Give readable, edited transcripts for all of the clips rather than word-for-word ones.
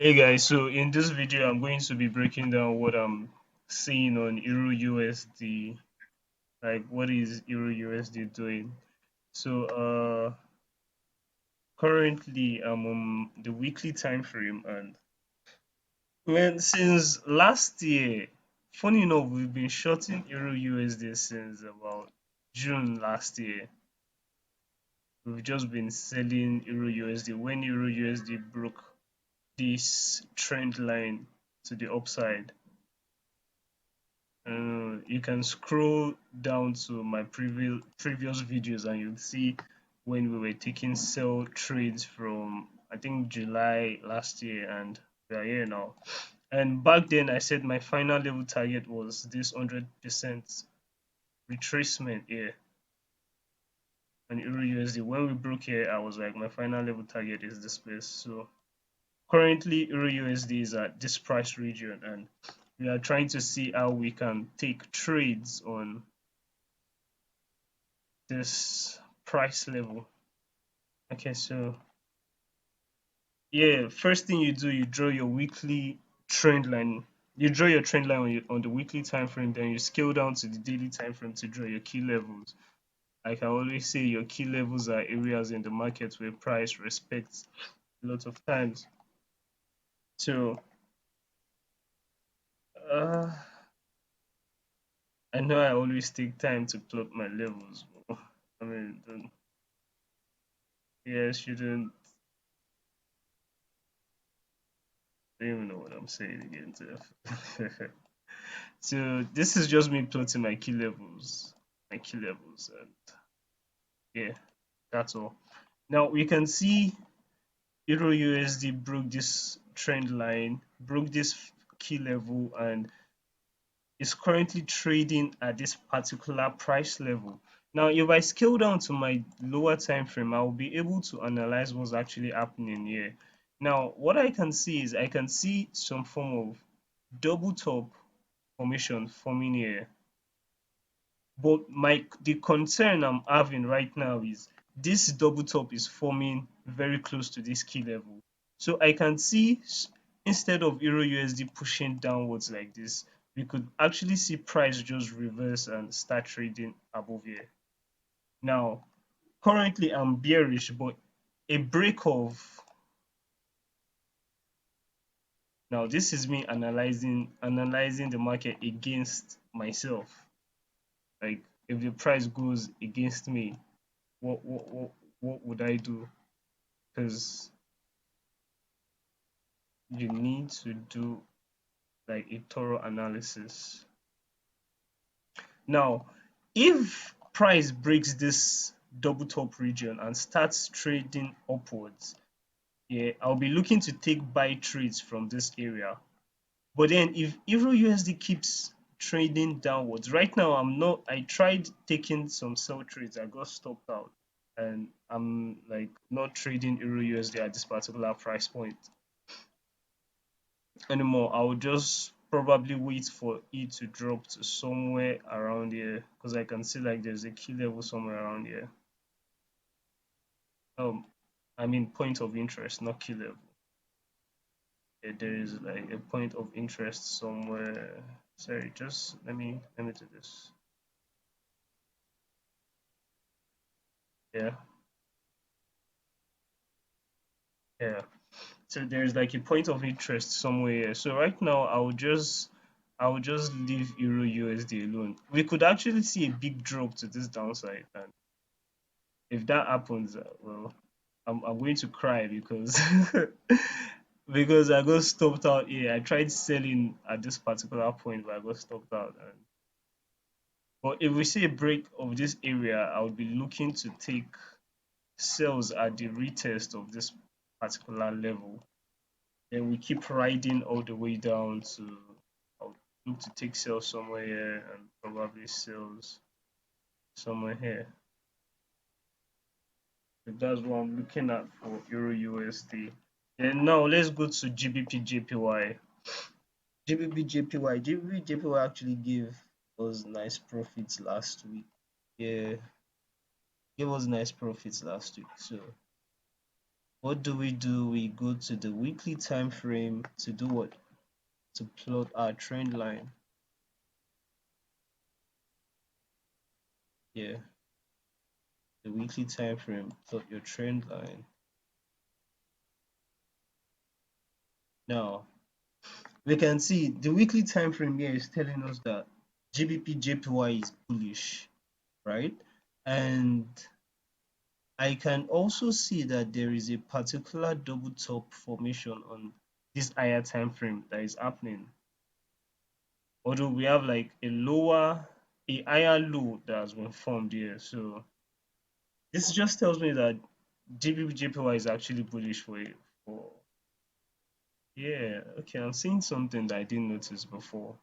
Hey guys, so in this video I'm going to be breaking down what I'm seeing on EURUSD, like what is EURUSD doing. So currently I'm on the weekly time frame, and when since last year, funny enough, we've been shorting EURUSD since about June last year. We've just been selling EURUSD when EURUSD broke this trend line to the upside. You can scroll down to my previous videos and you'll see when we were taking sell trades from I think July last year, and we are here now. And back then I said my final level target was this 100% retracement here on Euro USD. When we broke here, I was like my final level target is this place. So currently Euro USD is at this price region, and we are trying to see how we can take trades on this price level. Okay, so yeah, first thing you do, you draw your weekly trend line. You draw your trend line on the weekly time frame, then you scale down to the daily time frame to draw your key levels. Like I always say, your key levels are areas in the market where price respects a lot of times. So uh, I know I always take time to plot my levels. But, I mean, yeah, shouldn't. I don't even know what I'm saying again. So this is just me plotting my key levels, and yeah, that's all. Now we can see Euro USD broke this trend line, broke this key level, and is currently trading at this particular price level. Now, if I scale down to my lower time frame, I will be able to analyze what's actually happening here. Now, what I can see is I can see some form of double top formation forming here. But the concern I'm having right now is this double top is forming very close to this key level. So I can see instead of Euro USD pushing downwards like this, we could actually see price just reverse and start trading above here. Now, currently I'm bearish, but a break of now this is me analyzing the market against myself. Like if the price goes against me, what would I do? Because you need to do like a thorough analysis. Now, if price breaks this double top region and starts trading upwards, yeah, I'll be looking to take buy trades from this area. But then if Euro USD keeps trading downwards, right now I tried taking some sell trades, I got stopped out, and I'm like not trading Euro USD at this particular price point anymore. I will just probably wait for it to drop to somewhere around here, because I can see like there's a key level somewhere around here. Um, I mean point of interest, not key level. Yeah, there is like a point of interest somewhere. Sorry, just let me do this. Yeah, yeah. So there's like a point of interest somewhere here. So right now I will just leave Euro USD alone. We could actually see a big drop to this downside, and if that happens, well, I'm going to cry because because I got stopped out here. I tried selling at this particular point, but I got stopped out. But if we see a break of this area, I would be looking to take sales at the retest of this particular level. Then we keep riding all the way down to. I'll look to take sales somewhere here and probably sales somewhere here. So that's what I'm looking at for Euro USD. And now let's go to GBP JPY. GBP JPY actually gave us nice profits last week. Yeah, gave us nice profits last week. So what do? We go to the weekly time frame to do what? To plot our trend line. Yeah, the weekly time frame, plot your trend line. Now, we can see the weekly time frame here is telling us that GBP JPY is bullish, right? And I can also see that there is a particular double top formation on this higher time frame that is happening. Although we have like a higher low that has been formed here. So this just tells me that GBP JPY is actually bullish for yeah, okay, I'm seeing something that I didn't notice before.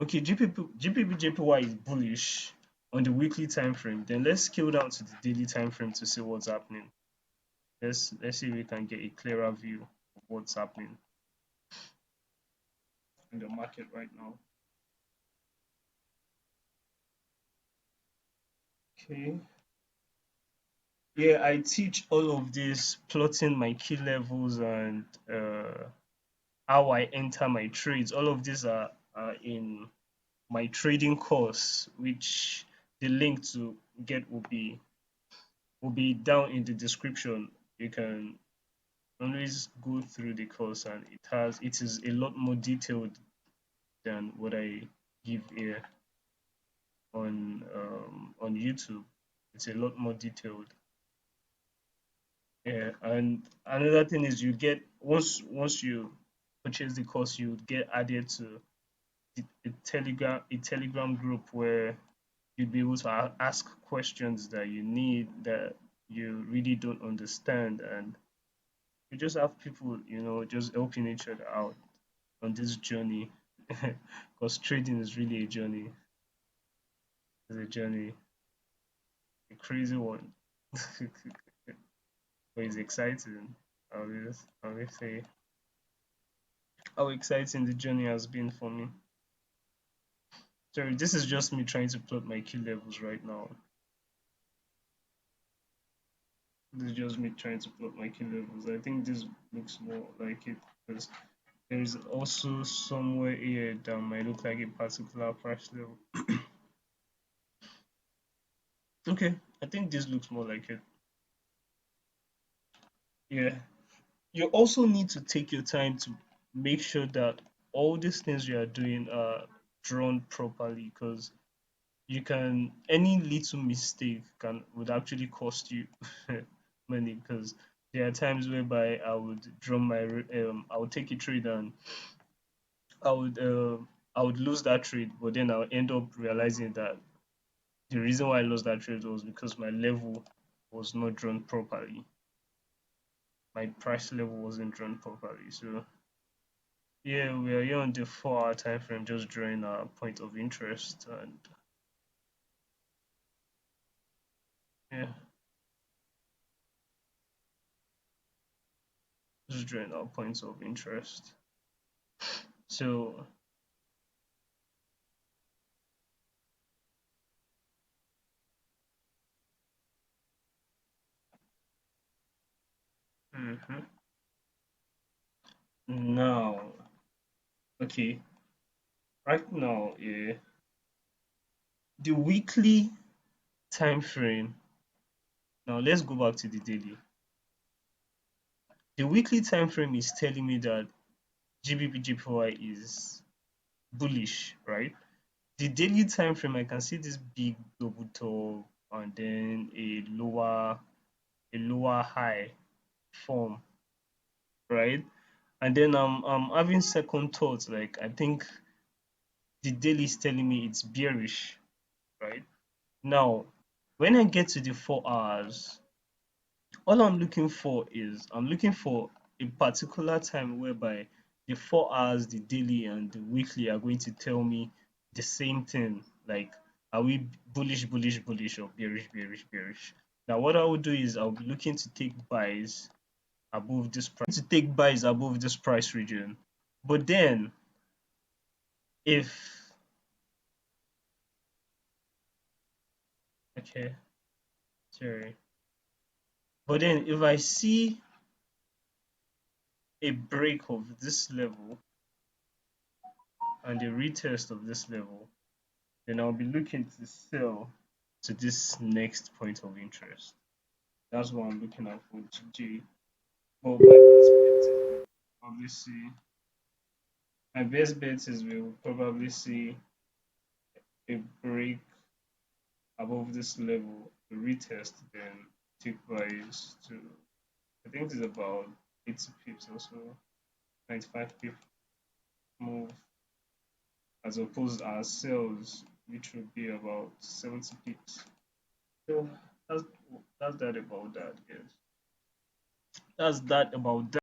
Okay, GBP is bullish on the weekly time frame. Then let's scale down to the daily time frame to see what's happening. Let's see if we can get a clearer view of what's happening in the market right now. Okay. Yeah, I teach all of this, plotting my key levels and how I enter my trades. All of these are in my trading course, which the link to get will be down in the description. You can always go through the course, and it is a lot more detailed than what I give here on YouTube. It's a lot more detailed. Yeah, and another thing is you get once you purchase the course, you get added to a telegram group where you'd be able to ask questions that you need that you really don't understand, and you just have people just helping each other out on this journey because trading is really a journey. It's a journey, a crazy one. But it's exciting. I will say how exciting the journey has been for me. Sorry, this is just me trying to plot my key levels right now. This is just me trying to plot my key levels. I think this looks more like it because there is also somewhere here that might look like a particular price level. Okay, I think this looks more like it. Yeah. You also need to take your time to make sure that all these things you are doing are drawn properly because you can any little mistake can would actually cost you money because there are times whereby I would take a trade and I would uh, I would lose that trade, but then I'll end up realizing that the reason why I lost that trade was because my level was not drawn properly. My price level wasn't drawn properly. So yeah, we are here on the 4 hour time frame, just drawing our point of interest and yeah, just drawing our points of interest. So mhm. Now, okay, right now, yeah, the weekly time frame. Now let's go back to the daily. The weekly time frame is telling me that GBP is bullish, right? The daily time frame, I can see this big double top and then a lower high form, right? And then I'm having second thoughts. Like I think the daily is telling me it's bearish, right? Now, when I get to the 4 hours, all I'm looking for a particular time whereby the 4 hours, the daily and the weekly are going to tell me the same thing. Like, are we bullish, bullish, bullish, or bearish, bearish, bearish? Now, what I will do is I'll be looking to take buys above this price region. But then, if okay, sorry, But then if I see a break of this level and a retest of this level, then I'll be looking to sell to this next point of interest. That's what I'm looking at for today. But my best bet is we'll probably see a break above this level, a retest, then take price to, I think it's about 80 pips or so, 95 pip move, as opposed to our sales, which would be about 70 pips. So that's that's that about that, yes. That's that about that.